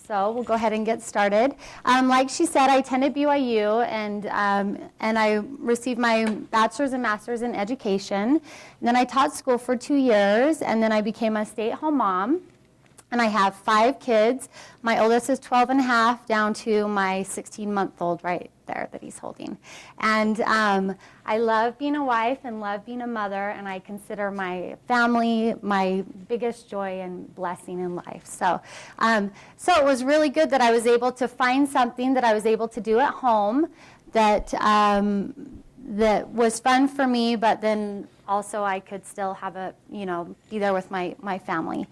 So we'll go ahead and get started. Like she said, I attended BYU, and I received my bachelor's and master's in education. And then I taught school for 2 years, and then I became a stay-at-home mom. And I have 5 kids. My oldest is 12 and a half, down to my 16-month-old right there that he's holding. And I love being a wife and love being a mother, and I consider my family my biggest joy and blessing in life. So it was really good that I was able to find something that I was able to do at home that that was fun for me, but then also I could still have be there with my family.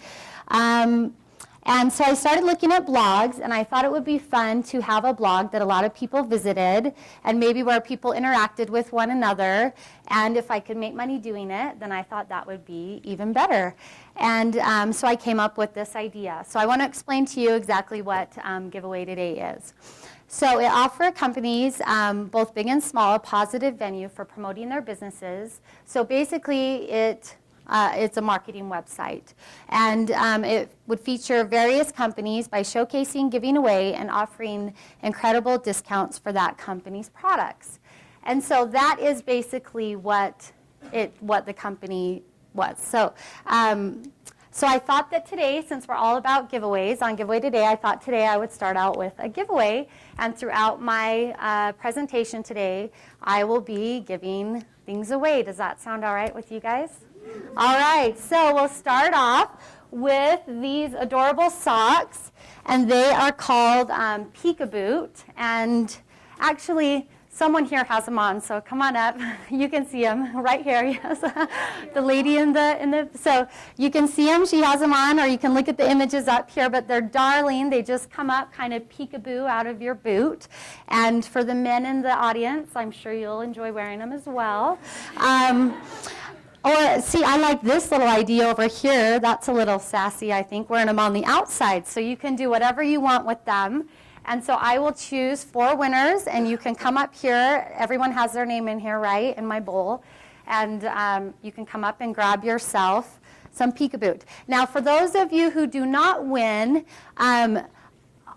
And so I started looking at blogs, and I thought it would be fun to have a blog that a lot of people visited, and maybe where people interacted with one another. And if I could make money doing it, then I thought that would be even better. And so I came up with this idea. So I want to explain to you exactly what Giveaway Today is. So it offers companies, both big and small, a positive venue for promoting their businesses. So basically, it's a marketing website. And it would feature various companies by showcasing, giving away, and offering incredible discounts for that company's products. And so that is basically what the company was. So I thought that today, since we're all about giveaways on Giveaway Today, I thought today I would start out with a giveaway. And throughout my presentation today, I will be giving things away. Does that sound all right with you guys? All right, so we'll start off with these adorable socks, and they are called Peek-a-Boot. And actually, someone here has them on, so come on up. You can see them right here. Yes, the lady in the. So you can see them. She has them on, or you can look at the images up here. But they're darling. They just come up, kind of peek-a-boo out of your boot. And for the men in the audience, I'm sure you'll enjoy wearing them as well. Or, see, I like this little idea over here. That's a little sassy, I think, wearing them on the outside. So you can do whatever you want with them. And so I will choose 4 winners, and you can come up here. Everyone has their name in here, right, in my bowl. And you can come up and grab yourself some Peek-a-Boot. Now, for those of you who do not win,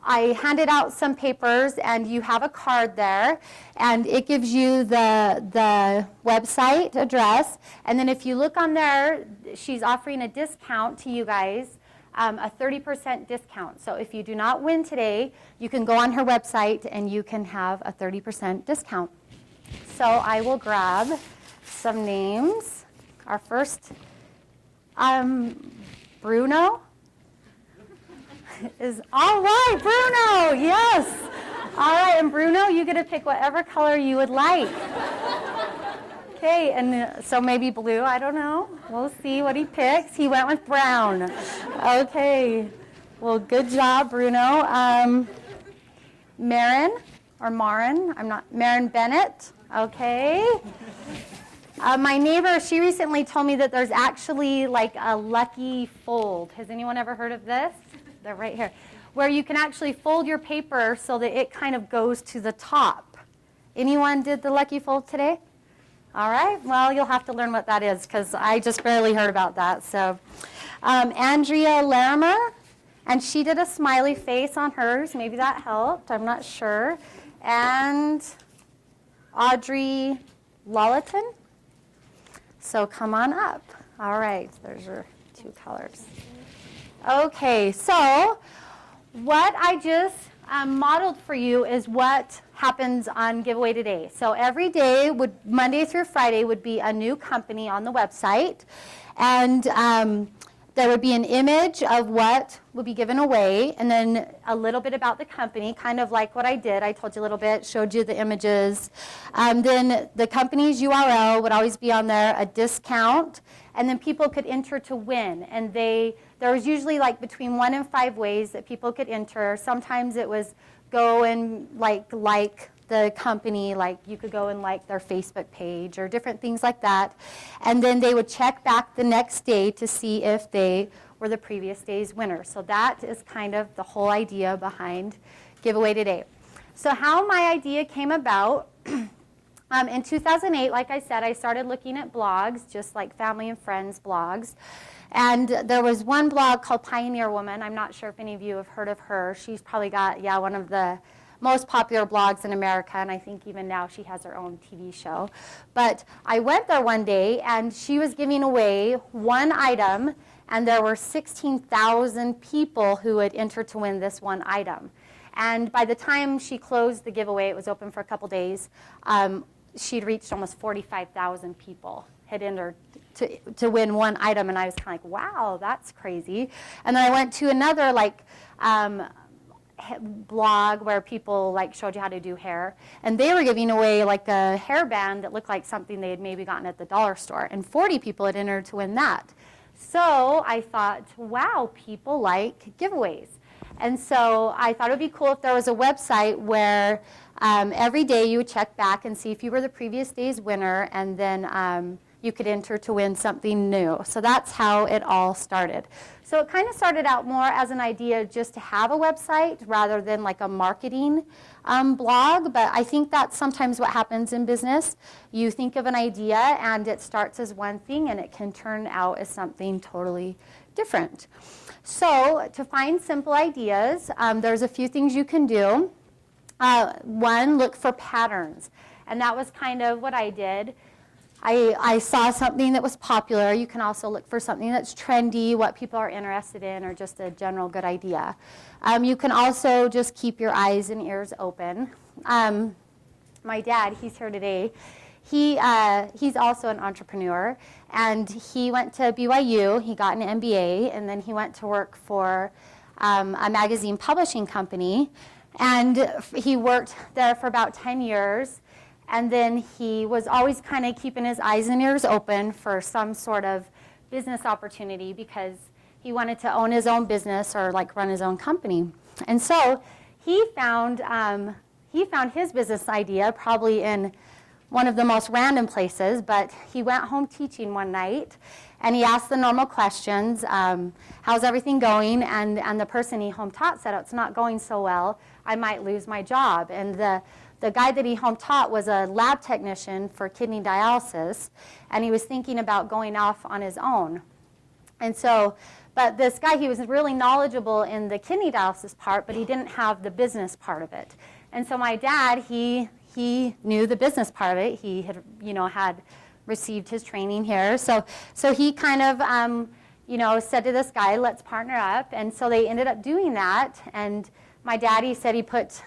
I handed out some papers, and you have a card there, and it gives you the website address. And then if you look on there, she's offering a discount to you guys, a 30% discount. So if you do not win today, you can go on her website, and you can have a 30% discount. So I will grab some names. Our first, Bruno. Is all right, Bruno, yes. All right, and Bruno, you get to pick whatever color you would like. Okay, and so maybe blue, I don't know. We'll see what he picks. He went with brown. Okay, well, good job, Bruno. Marin Bennett, okay. My neighbor, she recently told me that there's actually like a lucky fold. Has anyone ever heard of this? They're right here, where you can actually fold your paper so that it kind of goes to the top. Anyone did the lucky fold today? All right, well, you'll have to learn what that is, because I just barely heard about that. So Andrea Larimer, and she did a smiley face on hers. Maybe that helped, I'm not sure. And Audrey Lawlerton. So come on up. All right, there's your 2 colors. Okay, so what I just modeled for you is what happens on Giveaway Today. So every day, Monday through Friday, would be a new company on the website. And there would be an image of what would be given away, and then a little bit about the company, kind of like what I did. I told you a little bit, showed you the images. Then the company's URL would always be on there, a discount, and then people could enter to win. And there was usually like between 1 and 5 ways that people could enter. Sometimes it was go and like the company, like you could go and like their Facebook page or different things like that. And then they would check back the next day to see if they were the previous day's winner. So that is kind of the whole idea behind Giveaway Today. So how my idea came about In 2008, like I said, I started looking at blogs, just like family and friends blogs. And there was one blog called Pioneer Woman. I'm not sure if any of you have heard of her. She's probably got, one of the most popular blogs in America, and I think even now she has her own TV show. But I went there one day, and she was giving away one item, and there were 16,000 people who had entered to win this one item. And by the time she closed the giveaway, it was open for a couple days, she'd reached almost 45,000 people had entered to win one item, and I was kind of like, wow, that's crazy. And then I went to another blog where people showed you how to do hair, and they were giving away a hairband that looked like something they had maybe gotten at the dollar store, and 40 people had entered to win that. So I thought, wow, people like giveaways. And so I thought it would be cool if there was a website where every day you would check back and see if you were the previous day's winner, and then you could enter to win something new. So that's how it all started. So it kind of started out more as an idea just to have a website rather than a marketing blog, but I think that's sometimes what happens in business. You think of an idea and it starts as one thing and it can turn out as something totally different. So to find simple ideas, there's a few things you can do. One, look for patterns, and that was kind of what I did. I saw something that was popular. You can also look for something that's trendy, what people are interested in, or just a general good idea. You can also just keep your eyes and ears open. My dad, he's here today. He's also an entrepreneur, and he went to BYU. He got an MBA, and then he went to work for a magazine publishing company, and he worked there for about 10 years. And then he was always kind of keeping his eyes and ears open for some sort of business opportunity because he wanted to own his own business or run his own company. And so he found his business idea probably in one of the most random places, but he went home teaching one night and he asked the normal questions, how's everything going? And the person he home taught said, oh, it's not going so well, I might lose my job. And the guy that he home taught was a lab technician for kidney dialysis, and he was thinking about going off on his own. And so, but this guy, he was really knowledgeable in the kidney dialysis part, but he didn't have the business part of it. And so my dad, he knew the business part of it. He had, had received his training here. So he kind of, said to this guy, let's partner up. And so they ended up doing that. And my daddy said he put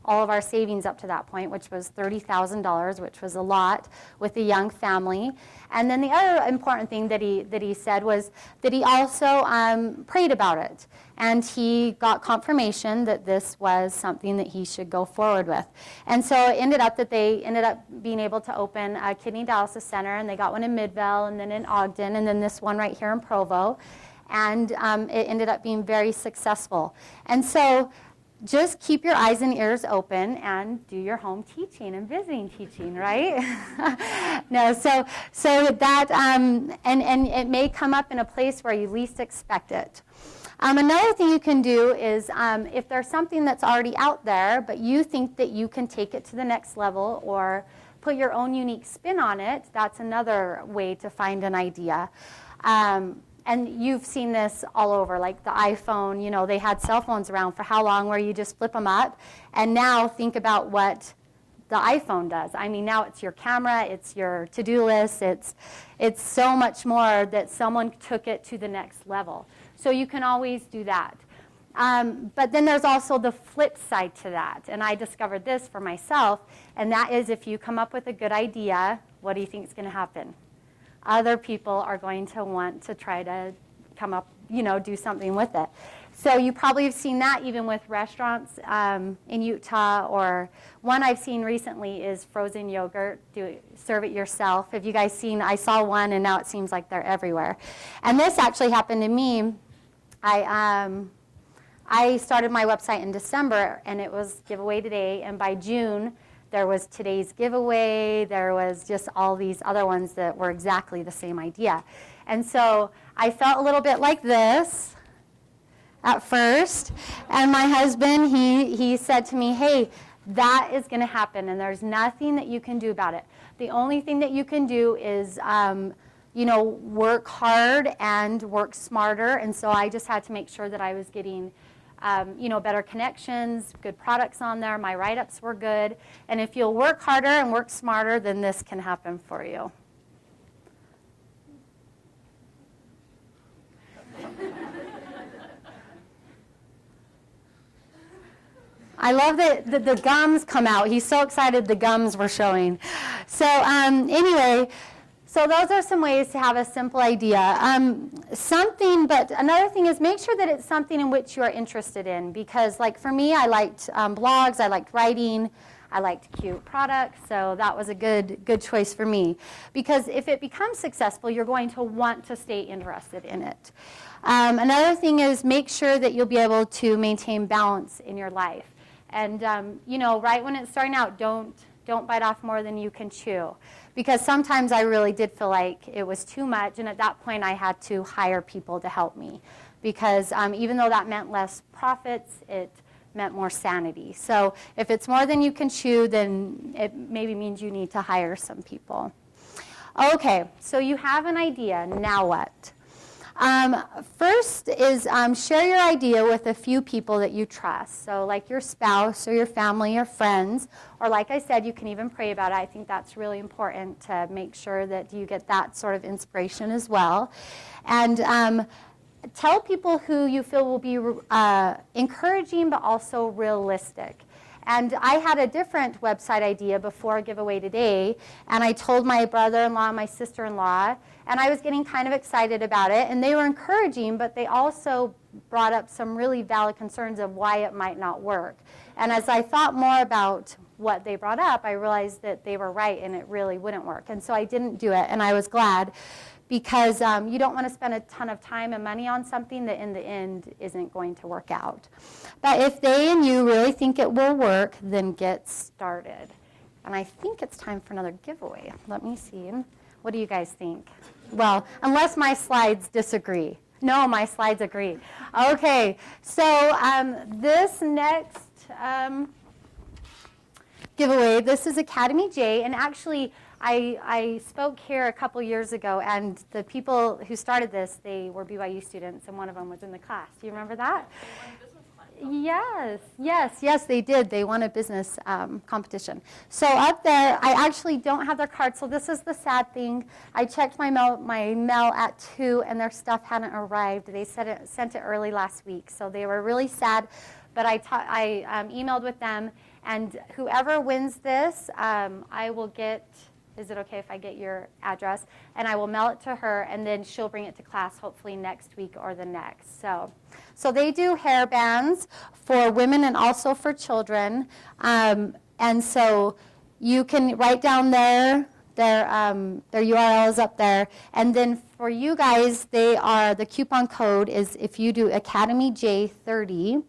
all of our savings up to that point, which was $30,000, which was a lot with a young family. And then the other important thing that he said was that he also prayed about it. And he got confirmation that this was something that he should go forward with. And so it ended up that they ended up being able to open a kidney dialysis center, and they got one in Midvale, and then in Ogden, and then this one right here in Provo. And it ended up being very successful. And so just keep your eyes and ears open and do your home teaching and visiting teaching, right? No, so that, and it may come up in a place where you least expect it. Another thing you can do is if there's something that's already out there, but you think that you can take it to the next level or put your own unique spin on it, that's another way to find an idea. And you've seen this all over, like the iPhone, they had cell phones around for how long where you just flip them up, and now think about what the iPhone does. I mean, now it's your camera, it's your to-do list, it's so much more that someone took it to the next level. So you can always do that. But then there's also the flip side to that, and I discovered this for myself, and that is if you come up with a good idea, what do you think is going to happen? Other people are going to want to try to come up, do something with it. So you probably have seen that even with restaurants in Utah, or one I've seen recently is frozen yogurt. Serve it yourself. Have you guys seen? I saw one, and now it seems like they're everywhere. And this actually happened to me. I started my website in December, and it was giveaway today, and by June, there was today's giveaway, there was just all these other ones that were exactly the same idea. And so I felt a little bit like this at first, and my husband, he said to me, hey, That is going to happen, and there's nothing that you can do about it. The only thing that you can do is, work hard and work smarter. And so I just had to make sure that I was getting, better connections, good products on there. My write-ups were good. And if you'll work harder and work smarter, then this can happen for you. I love that the gums come out. He's so excited the gums were showing. So anyway, so those are some ways to have a simple idea. But another thing is make sure that it's something in which you are interested in. Because like for me, I liked blogs, I liked writing, I liked cute products. So that was a good choice for me. Because if it becomes successful, you're going to want to stay interested in it. Another thing is make sure that you'll be able to maintain balance in your life. And, right when it's starting out, don't bite off more than you can chew. Because sometimes I really did feel like it was too much, and at that point I had to hire people to help me. Because even though that meant less profits, it meant more sanity. So if it's more than you can chew, then it maybe means you need to hire some people. Okay, so you have an idea. Now what? First is share your idea with a few people that you trust. So like your spouse or your family or friends, or like I said, you can even pray about it. I think that's really important to make sure that you get that sort of inspiration as well. And tell people who you feel will be encouraging but also realistic. And I had a different website idea before a giveaway today, and I told my brother-in-law and my sister-in-law, and I was getting kind of excited about it, and they were encouraging, but they also brought up some really valid concerns of why it might not work. And as I thought more about what they brought up, I realized that they were right and it really wouldn't work. And so I didn't do it, and I was glad, because you don't want to spend a ton of time and money on something that in the end isn't going to work out. But if they and you really think it will work, then get started. And I think it's time for another giveaway. Let me see. What do you guys think? Well, unless my slides disagree. No, my slides agree. Okay, so this next giveaway, this is Academy J, and actually I spoke here a couple years ago, and the people who started this, they were BYU students, and one of them was in the class. Do you remember that? Yes, they did. They won a business competition. So up there, I actually don't have their card, so this is the sad thing. I checked my mail at 2, and their stuff hadn't arrived. They sent it early last week, so they were really sad. But I emailed with them, and whoever wins this, I will get... Is it okay if I get your address? And I will mail it to her, and then she'll bring it to class hopefully next week or the next. So they do hair bands for women and also for children. And so you can write down their URLs up there. And then for you guys, the coupon code is, if you do Academy J30,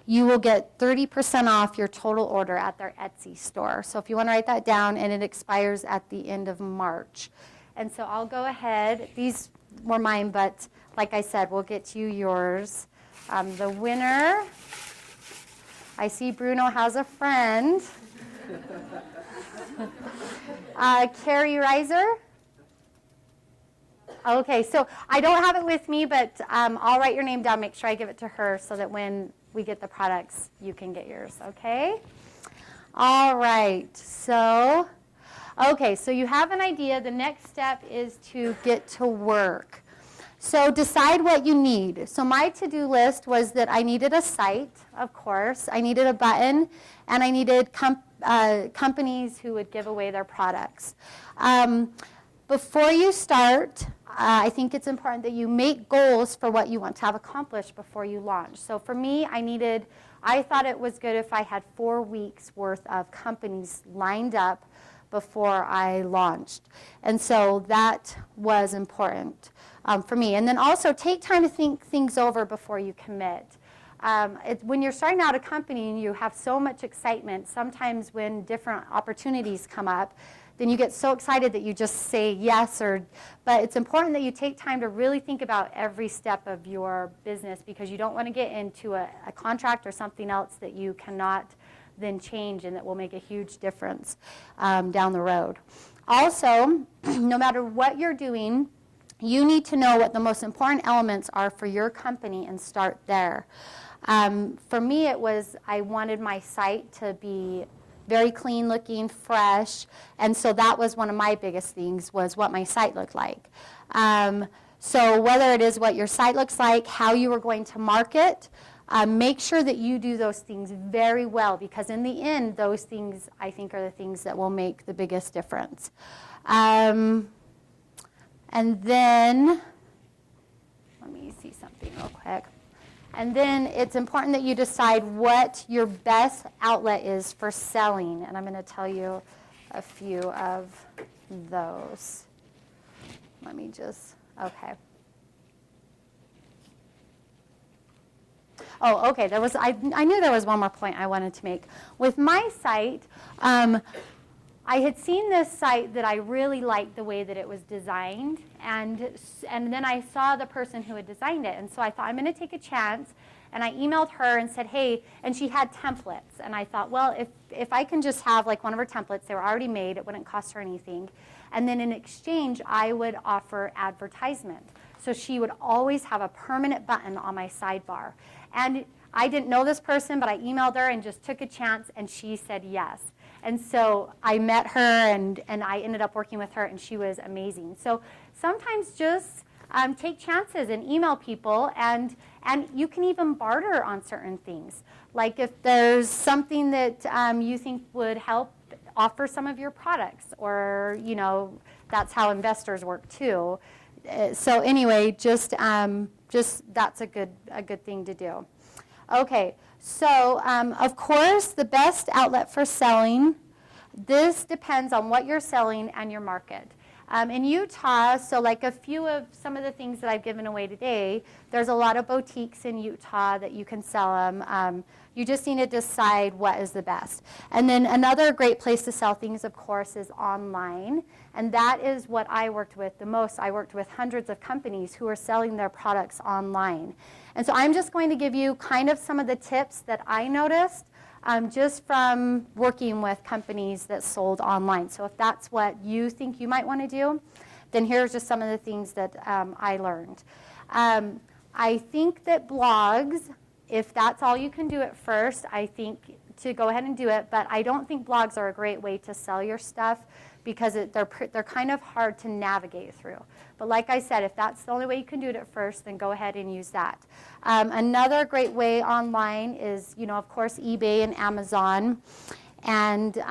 you will get 30% off your total order at their Etsy store. So if you want to write that down, and it expires at the end of March. And so I'll go ahead. These were mine, but like I said, we'll get you yours. The winner, I see Bruno has a friend. Carrie Reiser. Okay, so I don't have it with me, but I'll write your name down, make sure I give it to her so that when we get the products, you can get yours, okay? All right, so you have an idea. The next step is to get to work. So decide what you need. So my to-do list was that I needed a site, of course. I needed a button, and I needed companies who would give away their products. Before you start, I think it's important that you make goals for what you want to have accomplished before you launch. So for me, I thought it was good if I had 4 weeks worth of companies lined up before I launched. And so that was important for me. And then also take time to think things over before you commit. When you're starting out a company and you have so much excitement, sometimes when different opportunities come up, then you get so excited that you just say yes. But it's important that you take time to really think about every step of your business, because you don't want to get into a contract or something else that you cannot then change, and that will make a huge difference down the road. Also, no matter what you're doing, you need to know what the most important elements are for your company and start there. For me, it was I wanted my site to be very clean looking, fresh, and so that was one of my biggest things, was what my site looked like. So whether it is what your site looks like, how you are going to market, make sure that you do those things very well, because in the end, those things, I think, are the things that will make the biggest difference. And then, let me see something real quick. And then it's important that you decide what your best outlet is for selling. And I'm going to tell you a few of those. Let me just, okay. Oh, okay, I knew there was one more point I wanted to make. With my site, I had seen this site that I really liked the way that it was designed, and then I saw the person who had designed it, and so I thought, I'm going to take a chance, and I emailed her and said, hey, and she had templates, and I thought, well, if I can just have like one of her templates, they were already made, it wouldn't cost her anything, and then in exchange, I would offer advertisement. So she would always have a permanent button on my sidebar. And I didn't know this person, but I emailed her and just took a chance, and she said yes. And so I met her, and I ended up working with her, and she was amazing. So sometimes just take chances and email people, and you can even barter on certain things. Like if there's something that you think would help, offer some of your products, or that's how investors work too. So anyway, just that's a good thing to do. Okay, so of course the best outlet for selling, this depends on what you're selling and your market. In Utah, so like some of the things that I've given away today, there's a lot of boutiques in Utah that you can sell them. You just need to decide what is the best. And then another great place to sell things, of course, is online. And that is what I worked with the most. I worked with hundreds of companies who are selling their products online. And so I'm just going to give you kind of some of the tips that I noticed just from working with companies that sold online. So if that's what you think you might want to do, then here's just some of the things that I learned. I think that blogs, if that's all you can do at first, I think to go ahead and do it. But I don't think blogs are a great way to sell your stuff, because they're kind of hard to navigate through. But like I said, if that's the only way you can do it at first, then go ahead and use that. Another great way online is, of course, eBay and Amazon. And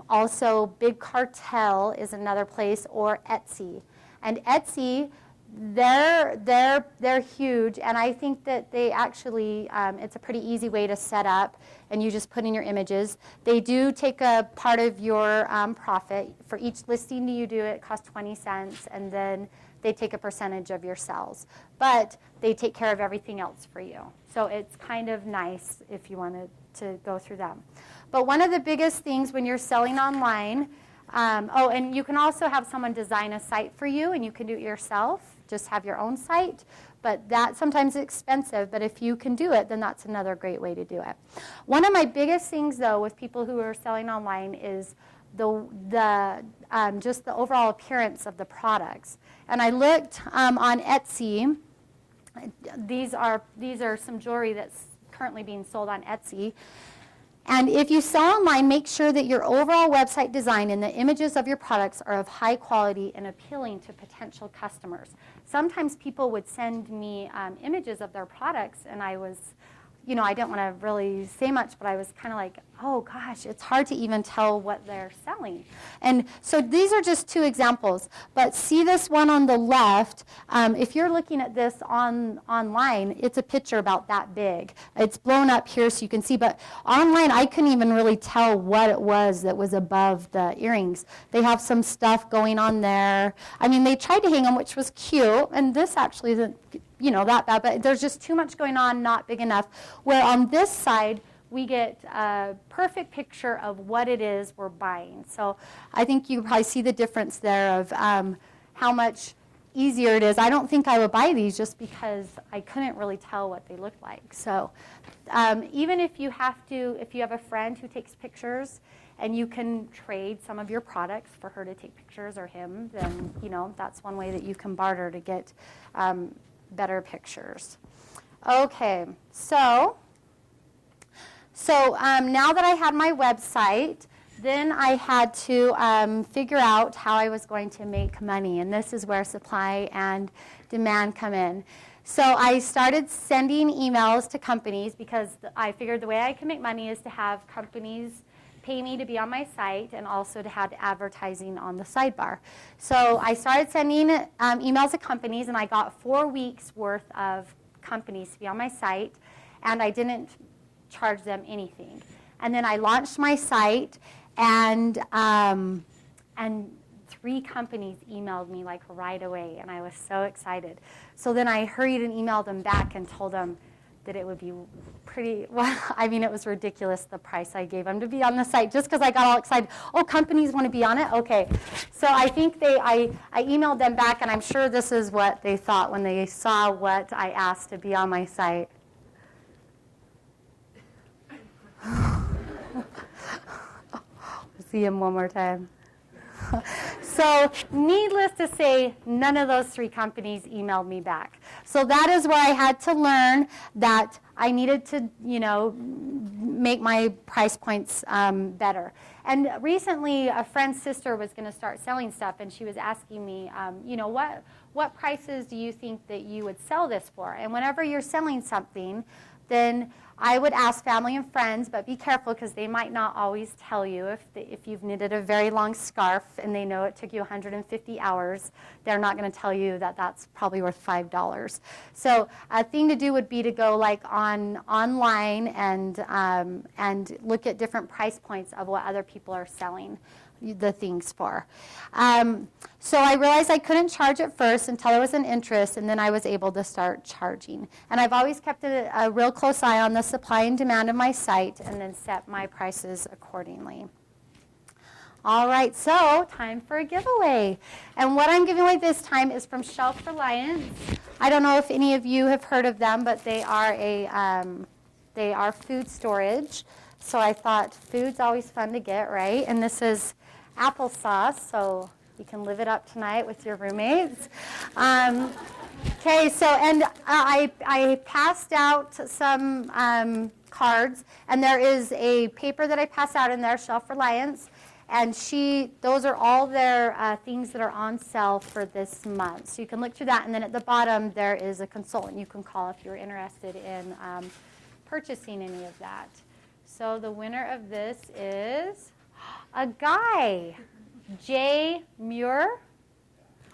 also Big Cartel is another place, or Etsy. And Etsy, they're huge, and I think that they actually, it's a pretty easy way to set up, and you just put in your images. They do take a part of your profit. For each listing you do, it costs 20 cents, and then they take a percentage of your sales. But they take care of everything else for you. So it's kind of nice if you wanted to go through them. But one of the biggest things when you're selling online, and you can also have someone design a site for you, and you can do it yourself. Just have your own site, but that sometimes is expensive, but if you can do it, then that's another great way to do it. One of my biggest things, though, with people who are selling online is just the overall appearance of the products. And I looked on Etsy. These are some jewelry that's currently being sold on Etsy. And if you sell online, make sure that your overall website design and the images of your products are of high quality and appealing to potential customers. Sometimes people would send me images of their products, and I was, I didn't want to really say much, but I was kind of like, oh gosh, it's hard to even tell what they're selling. And so these are just two examples. But see this one on the left, if you're looking at this online, it's a picture about that big. It's blown up here so you can see, but online I couldn't even really tell what it was that was above the earrings. They have some stuff going on there. I mean, they tried to hang them, which was cute, and this actually isn't that bad, but there's just too much going on, not big enough. Where on this side, we get a perfect picture of what it is we're buying. So I think you probably see the difference there of how much easier it is. I don't think I would buy these just because I couldn't really tell what they looked like. So even if you have a friend who takes pictures and you can trade some of your products for her to take pictures or him, then that's one way that you can barter to get better pictures. Okay, so now that I had my website, then I had to figure out how I was going to make money, and this is where supply and demand come in. So I started sending emails to companies because I figured the way I can make money is to have companies pay me to be on my site and also to have advertising on the sidebar. So I started sending emails to companies, and I got 4 weeks worth of companies to be on my site, and I didn't charge them anything. And then I launched my site, and 3 companies emailed me like right away, and I was so excited. So then I hurried and emailed them back and told them that it would be pretty, well, I mean, it was ridiculous the price I gave them to be on the site just because I got all excited. Oh, companies want to be on it? Okay. So I think I emailed them back, and I'm sure this is what they thought when they saw what I asked to be on my site. See him one more time. So needless to say, none of those 3 companies emailed me back. So that is where I had to learn that I needed to, make my price points better. And recently, a friend's sister was going to start selling stuff, and she was asking me, what prices do you think that you would sell this for? And whenever you're selling something, then I would ask family and friends, but be careful because they might not always tell you. If you've knitted a very long scarf and they know it took you 150 hours, they're not going to tell you that that's probably worth $5. So a thing to do would be to go like online and look at different price points of what other people are selling the things for. So I realized I couldn't charge at first until there was an interest, and then I was able to start charging. And I've always kept a real close eye on the supply and demand of my site and then set my prices accordingly. All right, so time for a giveaway. And what I'm giving away this time is from Shelf Reliance. I don't know if any of you have heard of them, but they are food storage. So I thought food's always fun to get, right? And this is applesauce, so you can live it up tonight with your roommates. Okay, so and I passed out some cards, and there is a paper that I passed out in there, Shelf Reliance, and those are all their things that are on sale for this month. So you can look through that, and then at the bottom there is a consultant you can call if you're interested in purchasing any of that. So the winner of this is a guy, Jay Muir.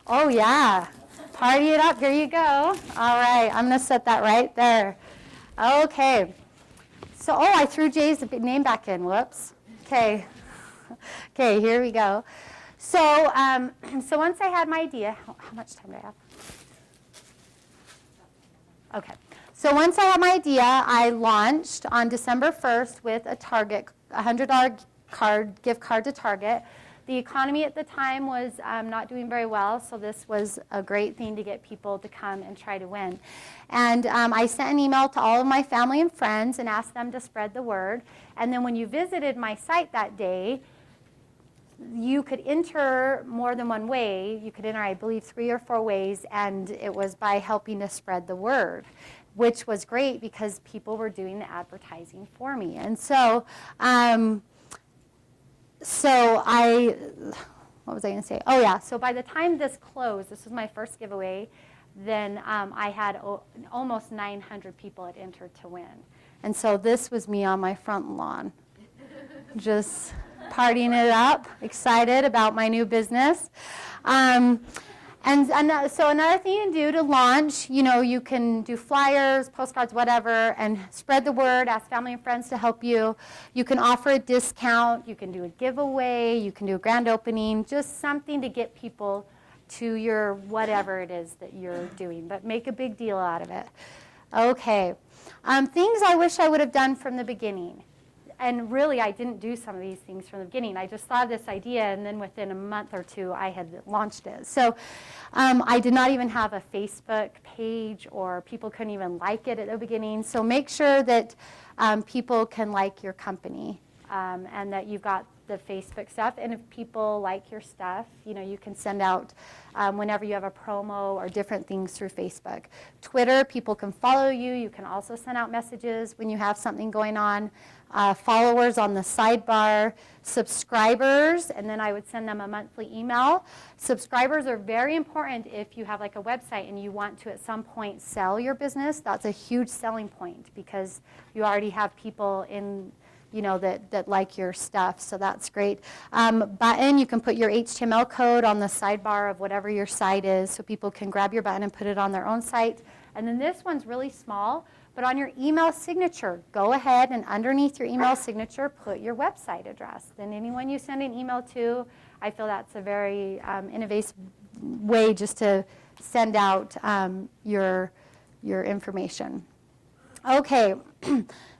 Oh, yeah. Party it up. Here you go. All right. I'm going to set that right there. Okay. So, I threw Jay's name back in. Whoops. Okay. Okay, here we go. So, so once I had my idea, how much time do I have? Okay. So once I had my idea, I launched on December 1st with a Target, $100 gift card to Target. The economy at the time was not doing very well, so this was a great thing to get people to come and try to win. And I sent an email to all of my family and friends and asked them to spread the word. And then when you visited my site that day, you could enter more than one way. You could enter, I believe, 3 or 4 ways, and it was by helping to spread the word, which was great because people were doing the advertising for me. And so, what was I going to say? Oh, yeah. So by the time this closed, this was my first giveaway, then I had almost 900 people had entered to win. And so this was me on my front lawn, just partying it up, excited about my new business. So another thing you can do to launch, you can do flyers, postcards, whatever, and spread the word, ask family and friends to help you. You can offer a discount, you can do a giveaway, you can do a grand opening, just something to get people to your whatever it is that you're doing, but make a big deal out of it. Okay. Things I wish I would have done from the beginning. and really I didn't do some of these things from the beginning. I just thought of this idea, and then within a month or two I had launched it. So I did not even have a Facebook page, or people couldn't even like it at the beginning. So make sure that people can like your company, and that you've got the Facebook stuff. And if people like your stuff, you can send out whenever you have a promo or different things through Facebook. Twitter, people can follow you. You can also send out messages when you have something going on. Followers on the sidebar, subscribers, and then I would send them a monthly email. Subscribers are very important if you have like a website and you want to at some point sell your business. That's a huge selling point because you already have people in that like your stuff, so that's great. Button, you can put your HTML code on the sidebar of whatever your site is so people can grab your button and put it on their own site. And then this one's really small, but on your email signature, go ahead and underneath your email signature, put your website address. Then anyone you send an email to, I feel that's a very innovative way just to send out your information. Okay,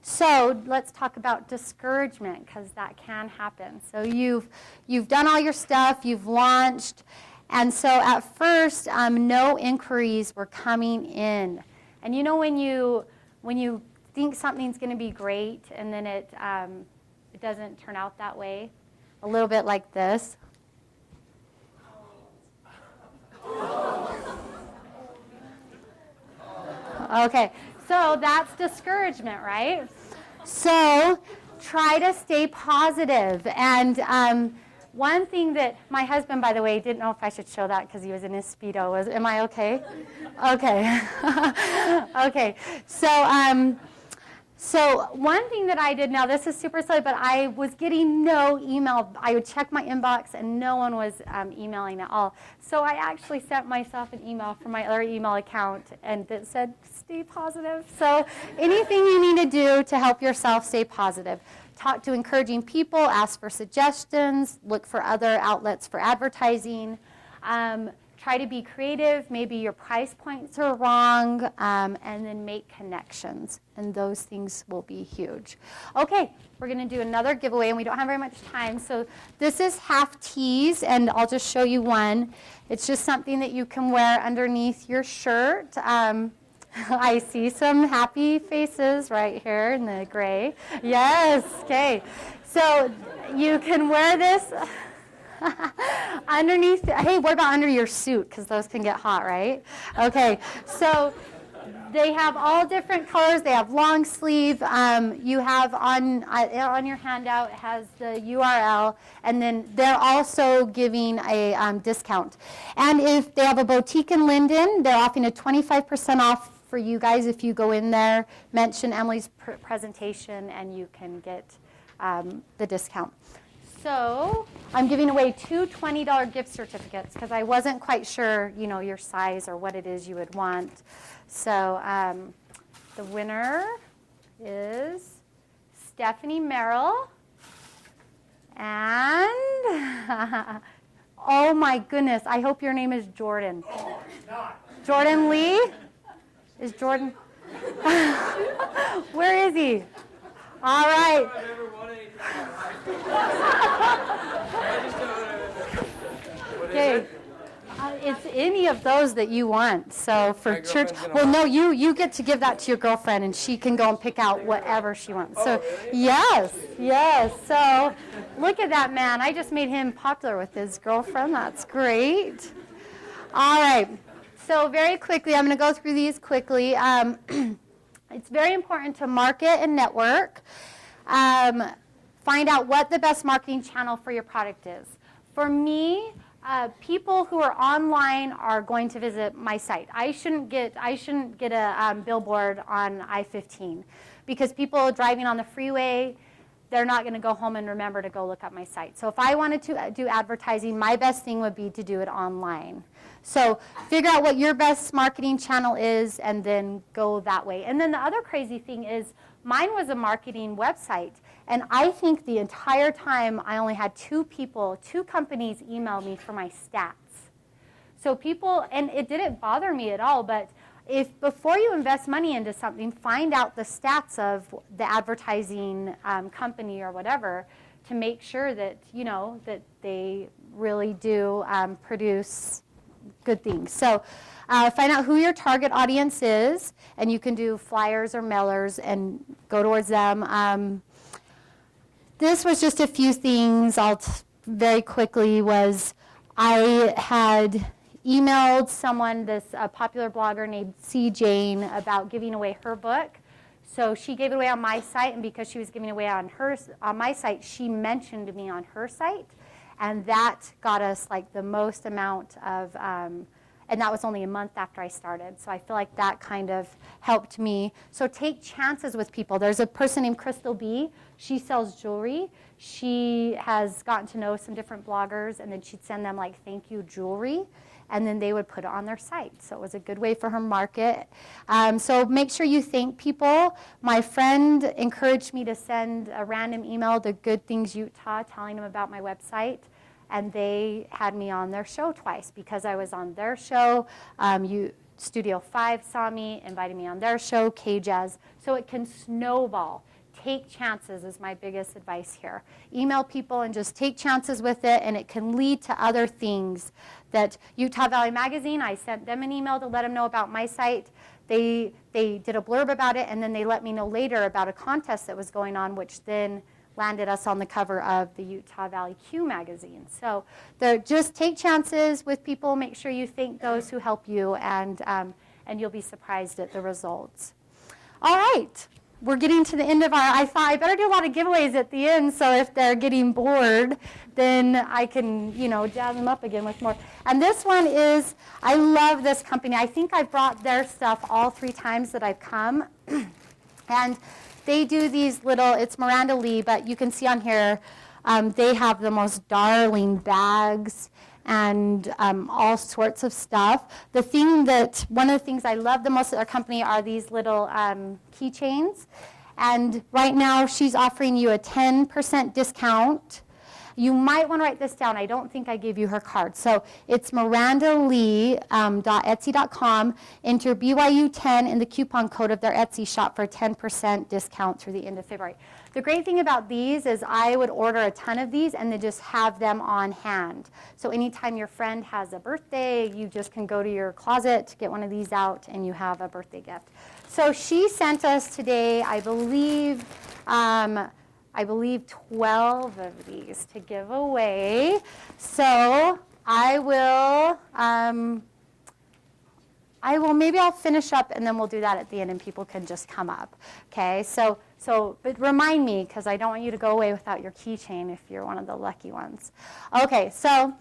so let's talk about discouragement, because that can happen. So you've done all your stuff, you've launched, and so at first no inquiries were coming in. And when you think something's going to be great and then it doesn't turn out that way, a little bit like this. Okay. So that's discouragement, right? So try to stay positive. And one thing that my husband, by the way, didn't know if I should show that because he was in his Speedo. Am I okay? Okay. Okay. So one thing that I did, now this is super silly, but I was getting no email. I would check my inbox and no one was emailing at all. So I actually sent myself an email from my other email account and it said, stay positive. So anything you need to do to help yourself stay positive. Talk to encouraging people, ask for suggestions, look for other outlets for advertising. Try to be creative. Maybe your price points are wrong, and then make connections. And those things will be huge. Okay, we're going to do another giveaway, and we don't have very much time. So this is half tees, and I'll just show you one. It's just something that you can wear underneath your shirt. I see some happy faces right here in the gray. Yes, okay. So you can wear this underneath. Hey, what about under your suit? Because those can get hot, right? Okay, so they have all different colors. They have long sleeve. You have on your handout, it has the URL, and then they're also giving a discount. And if they have a boutique in Linden, they're offering a 25% off for you guys if you go in there, mention Emily's presentation, and you can get the discount. So I'm giving away 2 $20 gift certificates because I wasn't quite sure, your size or what it is you would want. So the winner is Stephanie Merrill. And oh my goodness, I hope your name is Jordan. Oh, it's not. Jordan Lee? Is Jordan? Where is he? All right. Okay. It's any of those that you want. So for church, well, no, you get to give that to your girlfriend, and she can go and pick out whatever she wants. So yes. So look at that man. I just made him popular with his girlfriend. That's great. All right. So very quickly, I'm going to go through these quickly. It's very important to market and network. Find out what the best marketing channel for your product is. For me, people who are online are going to visit my site. I shouldn't get a billboard on I-15 because people driving on the freeway, they're not going to go home and remember to go look up my site. So if I wanted to do advertising, my best thing would be to do it online. So figure out what your best marketing channel is and then go that way. And then the other crazy thing is mine was a marketing website. And I think the entire time I only had 2 companies email me for my stats. So people, and it didn't bother me at all, but if before you invest money into something, find out the stats of the advertising company or whatever to make sure that, that they really do produce good things. So find out who your target audience is, and you can do flyers or mailers and go towards them. This was just a few things very quickly I had emailed someone, this popular blogger named C. Jane, about giving away her book. So she gave it away on my site, and because she was giving it away on my site, she mentioned me on her site, and that got us like the most amount of, and that was only a month after I started. So I feel like that kind of helped me. So take chances with people. There's a person named Crystal B. She sells jewelry. She has gotten to know some different bloggers, and then she'd send them like thank you jewelry, and then they would put it on their site. So it was a good way for her market. So make sure you thank people. My friend encouraged me to send a random email to Good Things Utah telling them about my website. And they had me on their show twice because I was on their show. Studio 5 saw me, invited me on their show, K-Jazz. So it can snowball. Take chances is my biggest advice here. Email people and just take chances with it, and it can lead to other things. That Utah Valley Magazine, I sent them an email to let them know about my site. They did a blurb about it, and then they let me know later about a contest that was going on, which then landed us on the cover of the Utah Valley Q magazine. So just take chances with people. Make sure you thank those who help you, and you'll be surprised at the results. All right. We're getting to the end of I thought I better do a lot of giveaways at the end, so if they're getting bored, then I can, jazz them up again with more. And this one is, I love this company. I think I've brought their stuff all 3 times that I've come. And they do these it's Miranda Lee, but you can see on here, they have the most darling bags and all sorts of stuff. One of the things I love the most at their company are these little keychains. And right now, she's offering you a 10% discount. You might want to write this down. I don't think I gave you her card. So it's mirandalee.etsy.com. Enter BYU10 in the coupon code of their Etsy shop for a 10% discount through the end of February. The great thing about these is I would order a ton of these and then just have them on hand. So anytime your friend has a birthday, you just can go to your closet, get one of these out, and you have a birthday gift. So she sent us today, I believe 12 of these to give away. So maybe I'll finish up and then we'll do that at the end and people can just come up. Okay, but remind me because I don't want you to go away without your keychain if you're one of the lucky ones. Okay, so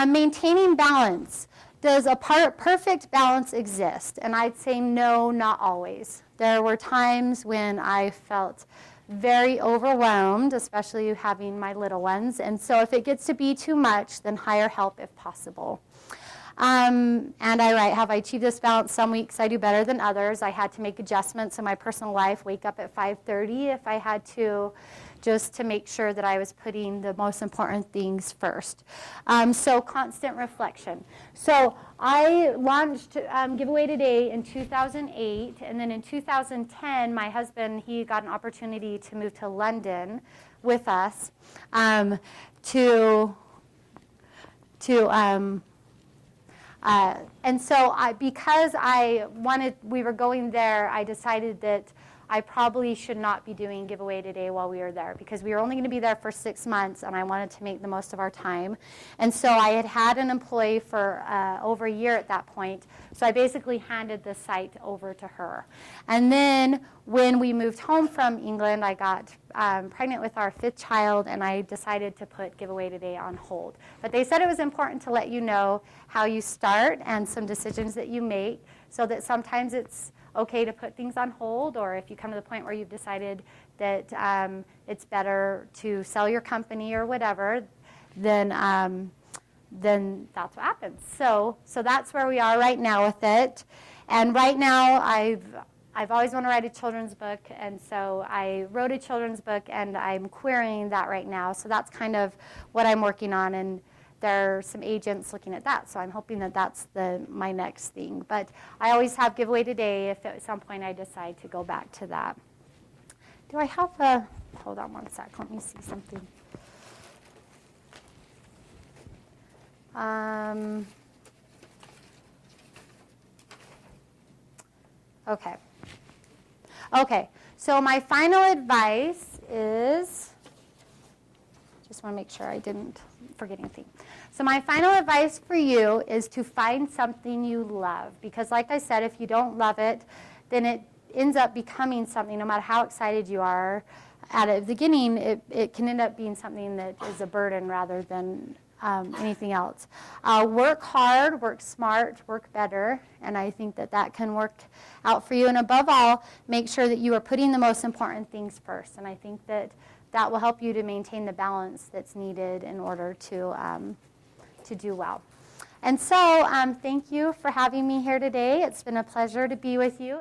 maintaining balance. Does a perfect balance exist? And I'd say no, not always. There were times when I felt very overwhelmed, especially having my little ones. And so if it gets to be too much, then hire help if possible. And I write, have I achieved this balance? Some weeks I do better than others. I had to make adjustments in my personal life, wake up at 5:30 if I had to, just to make sure that I was putting the most important things first. So constant reflection. So I launched Giveaway Today in 2008, and then in 2010, my husband, he got an opportunity to move to London with us and so because we were going there, I decided that I probably should not be doing Giveaway Today while we were there because we were only going to be there for 6 months and I wanted to make the most of our time. And so I had an employee for over a year at that point. So I basically handed the site over to her. And then when we moved home from England, I got pregnant with our 5th child and I decided to put Giveaway Today on hold. But they said it was important to let you know how you start and some decisions that you make so that sometimes it's okay to put things on hold, or if you come to the point where you've decided that it's better to sell your company or whatever, then that's what happens. So that's where we are right now with it. And right now, I've always wanted to write a children's book, and so I wrote a children's book, and I'm querying that right now. So that's kind of what I'm working on, and there are some agents looking at that. So I'm hoping that that's my next thing. But I always have giveaway today if at some point I decide to go back to that. Do I have hold on one sec, let me see something. Okay, so my final advice is, just want to make sure I didn't forget anything. So my final advice for you is to find something you love. Because like I said, if you don't love it, then it ends up becoming something, no matter how excited you are at the beginning, it can end up being something that is a burden rather than anything else. Work hard, work smart, work better, and I think that can work out for you. And above all, make sure that you are putting the most important things first. And I think that will help you to maintain the balance that's needed in order to do well. And so thank you for having me here today. It's been a pleasure to be with you.